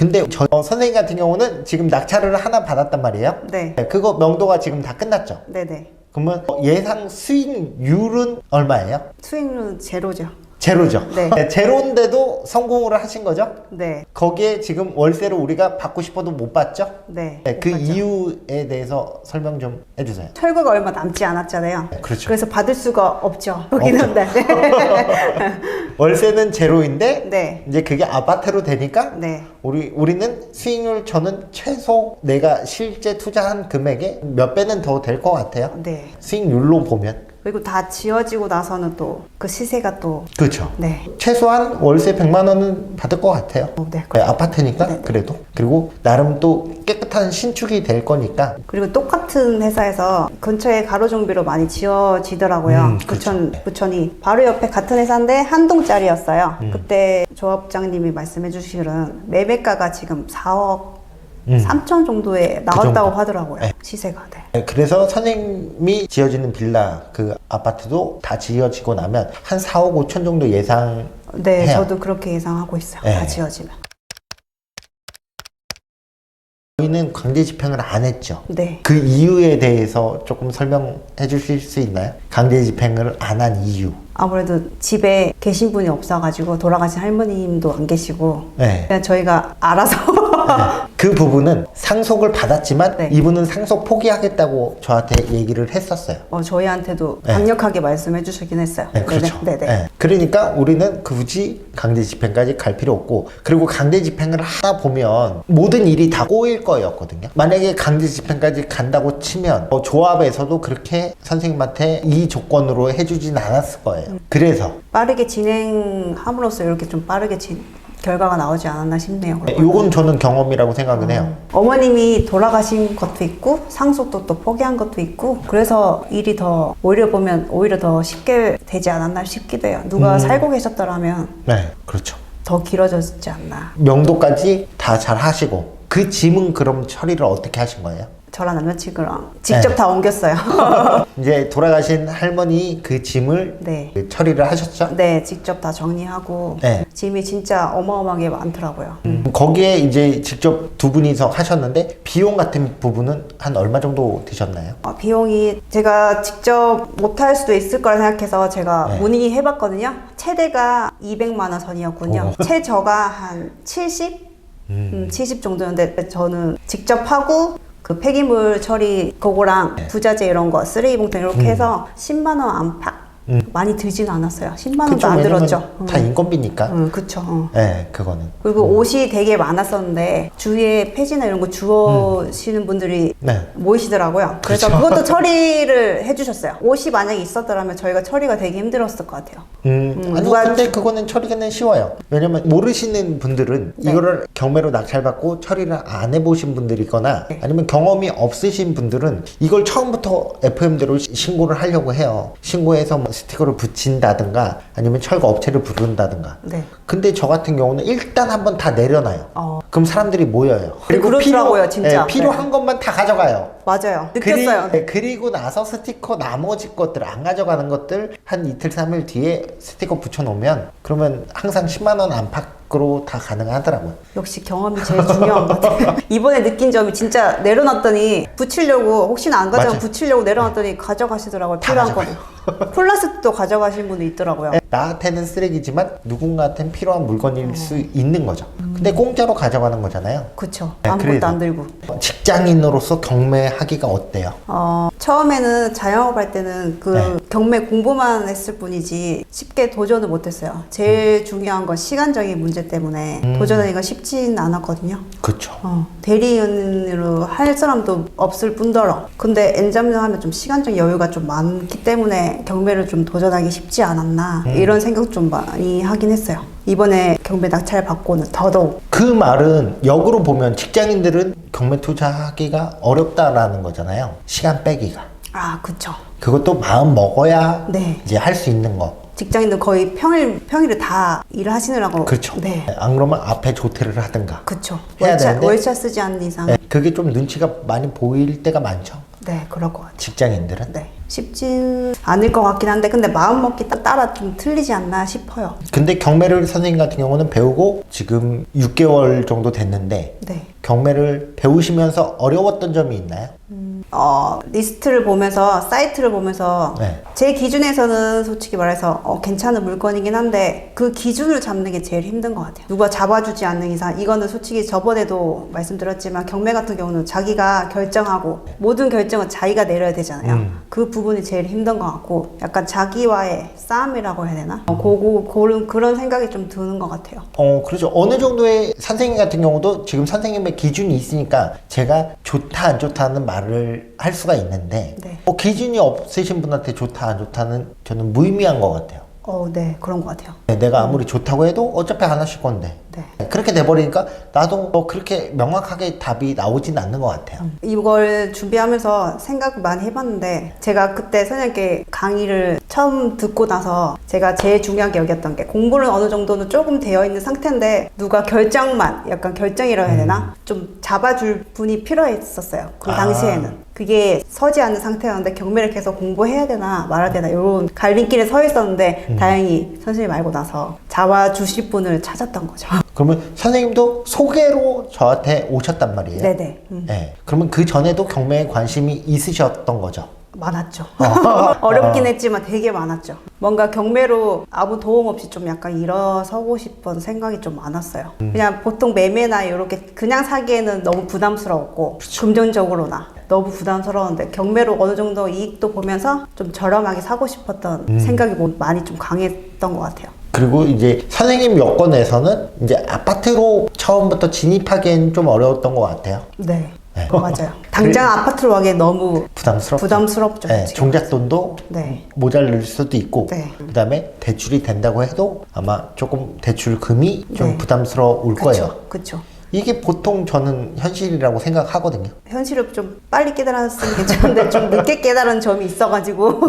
근데 저 선생님 같은 경우는 지금 낙찰을 하나 받았단 말이에요. 네. 그거 명도가 지금 다 끝났죠. 네네. 그러면 예상 수익률은 얼마예요? 수익률은 제로죠. 제로죠. 네. 제로인데도 성공을 하신 거죠? 네. 거기에 지금 월세를 우리가 받고 싶어도 못 받죠? 네. 그 못 받죠. 이유에 대해서 설명 좀 해주세요. 철거가 얼마 남지 않았잖아요. 그렇죠. 그래서 받을 수가 없죠. 여기는. 네. 월세는 제로인데 네. 이제 그게 아파트로 되니까 네. 우리는 수익률 저는 최소 내가 실제 투자한 금액의 몇 배는 더 될 것 같아요. 네. 수익률로 보면. 그리고 다 지어지고 나서는 또 그 시세가 또 그렇죠. 네. 최소한 월세 100만 원은 받을 것 같아요. 네. 아파트니까 네. 그래도. 그리고 나름 또 깨끗한 신축이 될 거니까. 그리고 똑같은 회사에서 근처에 가로정비로 많이 지어지더라고요. 그렇죠. 부천이 바로 옆에 같은 회사인데 한 동짜리였어요. 그때 조합장님이 말씀해 주시기로는 매매가가 지금 4억 3천 정도에 나왔다고 정도. 하더라고요. 네. 시세가. 네. 그래서 선생님이 지어지는 빌라 그 아파트도 다 지어지고 나면 한 4억 5천 정도 예상. 네, 해요. 저도 그렇게 예상하고 있어요. 네. 다 지어지면. 저희는 강제 집행을 안 했죠. 네. 그 이유에 대해서 조금 설명해 주실 수 있나요? 강제 집행을 안 한 이유. 아무래도 집에 계신 분이 없어가지고 돌아가신 할머님도 안 계시고 네. 그냥 저희가 알아서 그 부분은 상속을 받았지만 네. 이분은 상속 포기하겠다고 저한테 얘기를 했었어요. 저희한테도 네. 강력하게 말씀해 주시긴 했어요. 네, 그렇죠. 네네. 네. 그러니까 우리는 굳이 강제 집행까지 갈 필요 없고, 그리고 강제 집행을 하다 보면 모든 일이 다 꼬일 거였거든요. 만약에 강제 집행까지 간다고 치면 조합에서도 그렇게 선생님한테 이 조건으로 해주진 않았을 거예요. 빠르게 진행함으로써 이렇게 좀 빠르게 결과가 나오지 않았나 싶네요. 요건 저는 경험이라고 생각은 해요. 어머님이 돌아가신 것도 있고 상속도 또 포기한 것도 있고 그래서 일이 더 오히려 보면 오히려 더 쉽게 되지 않았나 싶기도 해요. 누가 살고 계셨더라면 네, 그렇죠. 더 길어졌지 않나. 명도까지 다 잘 하시고, 그 짐은 그럼 처리를 어떻게 하신 거예요? 저랑 남자친구랑 직접 네. 다 옮겼어요. 이제 돌아가신 할머니 그 짐을 네. 처리를 하셨죠? 네, 직접 다 정리하고 네. 짐이 진짜 어마어마하게 많더라고요. 거기에 이제 직접 두 분이서 하셨는데 비용 같은 부분은 한 얼마 정도 드셨나요? 비용이 제가 직접 못할 수도 있을 거라 생각해서 제가 네. 문의해봤거든요. 최대가 200만 원 선이었군요. 최저가 한 70? 70 정도였는데 저는 직접 하고 그 폐기물 처리 그거랑 부자재 이런 거 쓰레기 봉투 이렇게 해서 10만 원 안팎 많이 들지는 않았어요. 10만 원도 그쵸, 안 왜냐면 들었죠. 다 인건비니까. 그쵸. 네, 그거는. 그리고 옷이 되게 많았었는데 주위에 폐지나 이런 거 주워시는 분들이 네. 모이시더라고요. 그래서 그렇죠. 그것도 처리를 해주셨어요. 옷이 만약에 있었더라면 저희가 처리가 되게 힘들었을 것 같아요. 아니 누가 근데 그거는 처리는 쉬워요. 왜냐면 모르시는 분들은 네. 이거를 경매로 낙찰받고 처리를 안 해보신 분들이거나 네. 아니면 경험이 없으신 분들은 이걸 처음부터 FM대로 신고를 하려고 해요. 신고해서 뭐 스티커를 붙인다든가 아니면 철거 업체를 부른다든가. 네. 근데 저 같은 경우는 일단 한번 다 내려놔요. 그럼 사람들이 모여요. 그렇더라고요, 진짜. 필요한 네. 것만 다 가져가요. 맞아요. 느꼈어요. 그리고 나서 스티커 나머지 것들 안 가져가는 것들 한 이틀 3일 뒤에 스티커 붙여놓으면 그러면 항상 10만 원 안팎으로 다 가능하더라고요. 역시 경험이 제일 중요한 것 같아요. 이번에 느낀 점이 진짜 내려놨더니 붙이려고 혹시나 안 가져가면 맞아요. 붙이려고 내려놨더니 가져가시더라고요. 다 필요한 거는. 플라스틱도 가져가신 분이 있더라고요. 나한테는 쓰레기지만 누군가한테는 필요한 물건일 수 있는 거죠. 근데 공짜로 가져가는 거잖아요. 그쵸. 네, 아무것도 그래서. 안 들고. 직장인으로서 경매하기가 어때요? 처음에는 자영업할 때는 그 네. 경매 공부만 했을 뿐이지 쉽게 도전을 못했어요. 제일 중요한 건 시간적인 문제 때문에 도전하기가 쉽진 않았거든요. 그렇죠. 대리인으로 할 사람도 없을 뿐더러 근데 엔잡을 하면 좀 시간적 여유가 좀 많기 때문에 경매를 좀 도전하기 쉽지 않았나 이런 생각 좀 많이 하긴 했어요. 이번에 경매 낙찰 받고는 더더욱. 그 말은 역으로 보면 직장인들은 경매 투자하기가 어렵다라는 거잖아요. 시간 빼기가. 그쵸. 그것도 마음 먹어야 네. 이제 할 수 있는 거. 직장인들 거의 평일에 다 일을 하시느라고. 그렇죠. 네. 안 그러면 앞에 조퇴를 하든가. 그쵸. 해야 되는데. 월차 쓰지 않는 이상. 네, 그게 좀 눈치가 많이 보일 때가 많죠. 네, 그럴 것 같아요. 직장인들은. 네. 쉽진 않을 것 같긴 한데 근데 마음먹기 따라 좀 틀리지 않나 싶어요. 근데 경매를 선생님 같은 경우는 배우고 지금 6개월 정도 됐는데 네. 경매를 배우시면서 어려웠던 점이 있나요? 리스트를 보면서 사이트를 보면서 네. 제 기준에서는 솔직히 말해서 괜찮은 물건이긴 한데 그 기준을 잡는 게 제일 힘든 것 같아요. 누가 잡아주지 않는 이상 이거는 솔직히 저번에도 말씀드렸지만 경매 같은 경우는 자기가 결정하고 모든 결정은 자기가 내려야 되잖아요. 그 부분이 제일 힘든 것 같고 약간 자기와의 싸움이라고 해야 되나? 그런 생각이 좀 드는 것 같아요. 그렇죠. 어느 정도의 선생님 같은 경우도 지금 선생님의 기준이 있으니까 제가 좋다 안 좋다는 말을 할 수가 있는데 네. 기준이 없으신 분한테 좋다 안 좋다는 저는 무의미한 것 같아요. 네, 그런 것 같아요. 내가 아무리 좋다고 해도 어차피 안 하실 건데 네. 그렇게 돼버리니까 나도 그렇게 명확하게 답이 나오진 않는 것 같아요. 이걸 준비하면서 생각을 많이 해봤는데 제가 그때 선생님께 강의를 처음 듣고 나서 제가 제일 중요하게 여겼던 게 공부는 어느 정도는 조금 되어 있는 상태인데 누가 결정만 약간 결정이라고 해야 되나? 좀 잡아줄 분이 필요했었어요. 그 당시에는. 그게 서지 않는 상태였는데 경매를 계속 공부해야 되나 말아야 되나 이런 갈림길에 서 있었는데 다행히 선생님 알고 나서 잡아주실 분을 찾았던 거죠. 그러면 선생님도 소개로 저한테 오셨단 말이에요? 네네. 네. 그러면 그 전에도 경매에 관심이 있으셨던 거죠? 많았죠. 어렵긴 했지만 되게 많았죠. 뭔가 경매로 아무 도움 없이 좀 약간 일어서고 싶은 생각이 좀 많았어요. 그냥 보통 매매나 이렇게 그냥 사기에는 너무 부담스러웠고 금전적으로나 너무 부담스러운데 경매로 어느 정도 이익도 보면서 좀 저렴하게 사고 싶었던 생각이 많이 좀 강했던 것 같아요. 그리고 이제 선생님 여건에서는 이제 아파트로 처음부터 진입하기엔 좀 어려웠던 것 같아요. 네. 맞아요. 당장 아파트로 가기에 너무 부담스럽죠. 네, 종잣돈도 네. 모자랄 수도 있고 네. 그다음에 대출이 된다고 해도 아마 조금 대출금이 좀 네. 부담스러울 거예요. 그렇죠. 이게 보통 저는 현실이라고 생각하거든요. 현실을 좀 빨리 깨달았으면 괜찮은데 좀 늦게 깨달은 점이 있어가지고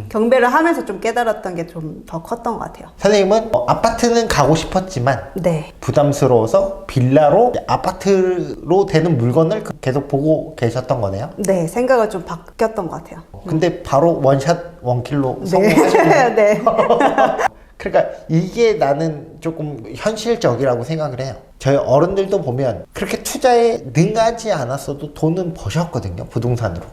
경매를 하면서 좀 깨달았던 게 좀 더 컸던 것 같아요. 선생님은 아파트는 가고 싶었지만 네. 부담스러워서 빌라로 아파트로 되는 물건을 계속 보고 계셨던 거네요. 네, 생각을 좀 바뀌었던 것 같아요. 근데 바로 원샷 원킬로 성공하셨네요. 네. 그러니까 이게 나는 조금 현실적이라고 생각을 해요. 저희 어른들도 보면 그렇게 투자에 능하지 않았어도 돈은 버셨거든요. 부동산으로.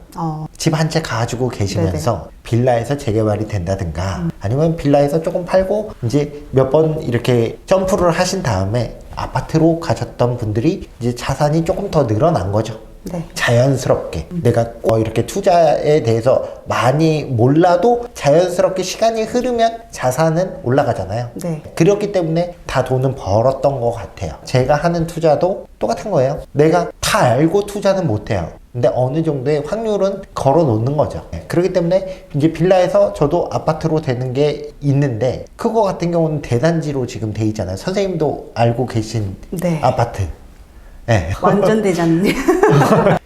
집 한 채 가지고 계시면서 네네. 빌라에서 재개발이 된다든가 아니면 빌라에서 조금 팔고 이제 몇 번 이렇게 점프를 하신 다음에 아파트로 가셨던 분들이 이제 자산이 조금 더 늘어난 거죠. 네. 자연스럽게 내가 이렇게 투자에 대해서 많이 몰라도 자연스럽게 시간이 흐르면 자산은 올라가잖아요. 네. 그렇기 때문에 다 돈은 벌었던 것 같아요. 제가 하는 투자도 똑같은 거예요. 내가 다 알고 투자는 못해요. 근데 어느 정도의 확률은 걸어 놓는 거죠. 그렇기 때문에 이제 빌라에서 저도 아파트로 되는 게 있는데 그거 같은 경우는 대단지로 지금 돼 있잖아요. 선생님도 알고 계신 네. 아파트. 네. 완전 대장님.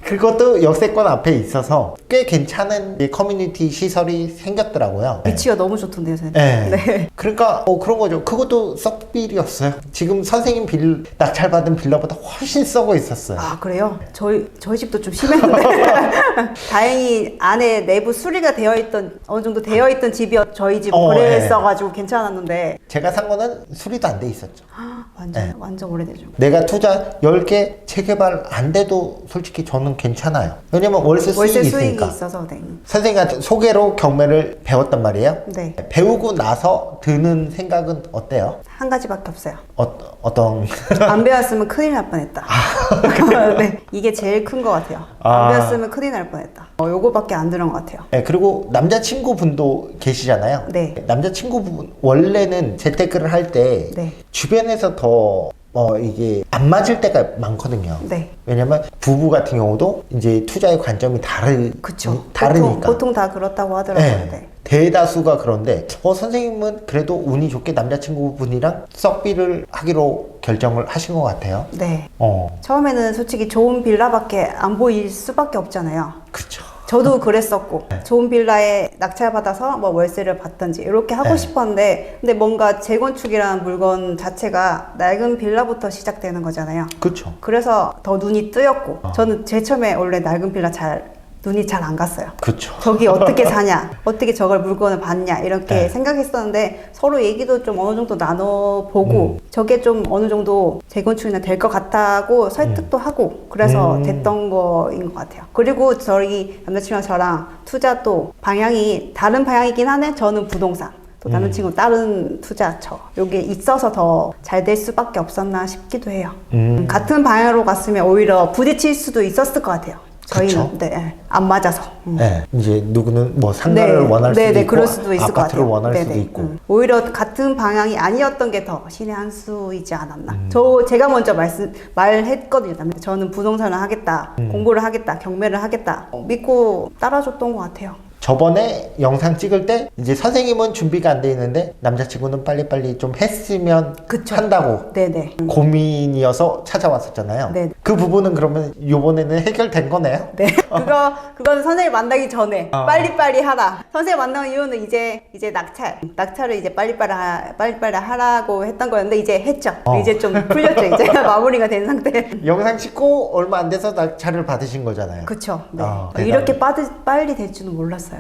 그것도 역세권 앞에 있어서 꽤 괜찮은 커뮤니티 시설이 생겼더라고요. 위치가 너무 좋던데요, 선생님. 네. 네. 그러니까 그런 거죠. 그것도 썩빌이었어요. 지금 선생님 낙찰받은 빌라보다 훨씬 썩어 있었어요. 아, 그래요? 저희 집도 좀 심했는데 다행히 안에 내부 수리가 어느 정도 되어 있던 집이었 저희 집은 그랬어가지고 괜찮았는데 제가 산 거는 수리도 안 돼 있었죠. 완전 오래되죠. 내가 투자 10개 재개발 안 돼도 솔직히 저는 괜찮아요. 왜냐면 월세 수익이 있으니까. 있어서 네. 선생님한테 소개로 경매를 배웠단 말이에요. 네. 배우고 나서 드는 생각은 어때요? 한 가지밖에 없어요. 어떤? 안 배웠으면 큰일 날 뻔했다. 네, 이게 제일 큰 것 같아요. 안 배웠으면 큰일 날 뻔했다. 요거밖에 안 들은 것 같아요. 네, 그리고 남자친구분도 계시잖아요. 네. 남자친구분 원래는 재테크를 할 때 네. 주변에서 더 이게 안 맞을 때가 많거든요. 네. 왜냐면 부부 같은 경우도 이제 투자의 관점이 그쵸. 다르니까. 보통 다 그렇다고 하더라고요. 네. 네. 대다수가 그런데 선생님은 그래도 운이 좋게 남자친구분이랑 썩비를 하기로 결정을 하신 것 같아요. 네. 처음에는 솔직히 좋은 빌라밖에 안 보일 수밖에 없잖아요. 그렇죠. 저도 그랬었고 좋은 빌라에 낙찰받아서 뭐 월세를 받든지 이렇게 하고 싶었는데 근데 뭔가 재건축이라는 물건 자체가 낡은 빌라부터 시작되는 거잖아요. 그렇죠. 그래서 더 눈이 뜨였고 저는 제일 처음에 원래 낡은 빌라 잘 눈이 잘 안 갔어요. 그렇죠. 저기 어떻게 사냐, 어떻게 저걸 물건을 받냐 이렇게 네. 생각했었는데 서로 얘기도 좀 어느 정도 나눠보고 저게 좀 어느 정도 재건축이나 될 것 같다고 설득도 하고 그래서 됐던 거인 것 같아요. 그리고 저희 남자친구랑 저랑 투자도 방향이 다른 방향이긴 하네. 저는 부동산. 또 남자친구 다른 투자처 요게 있어서 더 잘 될 수밖에 없었나 싶기도 해요. 같은 방향으로 갔으면 오히려 부딪힐 수도 있었을 것 같아요. 저희는 그쵸? 네, 안 맞아서. 네, 이제 누구는 뭐 상가를 원할 수도 있고 그럴 수도 있을 것 아파트를 같아요. 원할 네네. 수도 있고 오히려 같은 방향이 아니었던 게 더 신의 한 수이지 않았나. 제가 먼저 말했거든요. 저는 부동산을 하겠다, 공부를 하겠다, 경매를 하겠다 믿고 따라줬던 것 같아요. 저번에 영상 찍을 때 이제 선생님은 준비가 안 돼 있는데 남자친구는 빨리빨리 좀 했으면 그쵸. 한다고 네네. 고민이어서 찾아왔었잖아요. 네. 그 부분은 그러면 이번에는 해결된 거네요? 네. 그건 선생님 만나기 전에 빨리빨리 하라. 선생님 만난 이유는 이제 낙찰을 이제 빨리빨리 하라고 했던 거였는데 이제 했죠. 이제 좀 풀렸죠. 이제 마무리가 된 상태. 영상 찍고 얼마 안 돼서 낙찰을 받으신 거잖아요. 그쵸. 네. 대단하네. 이렇게 빨리 될 줄은 몰랐어요.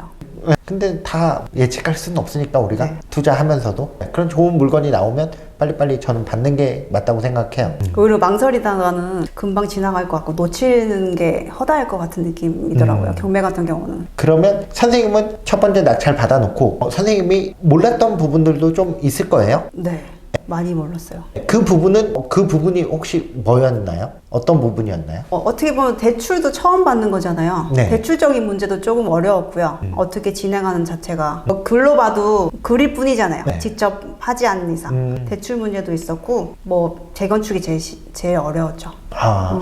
근데 다 예측할 수는 없으니까 우리가 네. 투자하면서도 그런 좋은 물건이 나오면 빨리빨리 저는 받는 게 맞다고 생각해요. 오히려 망설이다가는 금방 지나갈 것 같고 놓치는 게 허다할 것 같은 느낌이더라고요. 경매 같은 경우는. 그러면 선생님은 첫 번째 낙찰 받아놓고 선생님이 몰랐던 부분들도 좀 있을 거예요? 네. 많이 몰랐어요. 그 부분이 혹시 뭐였나요? 어떤 부분이었나요? 어떻게 보면 대출도 처음 받는 거잖아요. 네. 대출적인 문제도 조금 어려웠고요. 어떻게 진행하는 자체가 글로 봐도 그릴 뿐이잖아요. 네. 직접 하지 않는 이상. 대출 문제도 있었고 뭐 재건축이 제일 어려웠죠.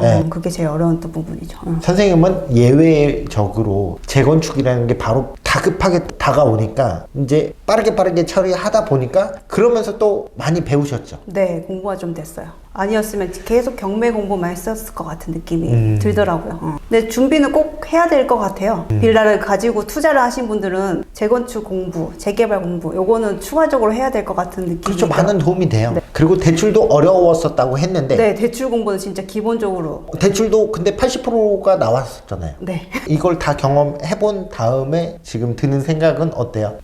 네. 그게 제일 어려웠던 부분이죠. 선생님은 예외적으로 재건축이라는 게 바로 다급하게 다가오니까 이제 빠르게 처리하다 보니까 그러면서 또 많이 배우셨죠? 네, 공부가 좀 됐어요. 아니었으면 계속 경매 공부만 했었을 것 같은 느낌이 들더라고요. 근데 준비는 꼭 해야 될 것 같아요. 빌라를 가지고 투자를 하신 분들은 재건축 공부, 재개발 공부 요거는 추가적으로 해야 될 것 같은 느낌이 그렇죠. 많은 도움이 돼요. 그리고 대출도 어려웠었다고 했는데 네, 대출 공부는 진짜 기본적으로 대출도 근데 80%가 나왔었잖아요. 네. 이걸 다 경험해본 다음에 지금 드는 생각은 어때요?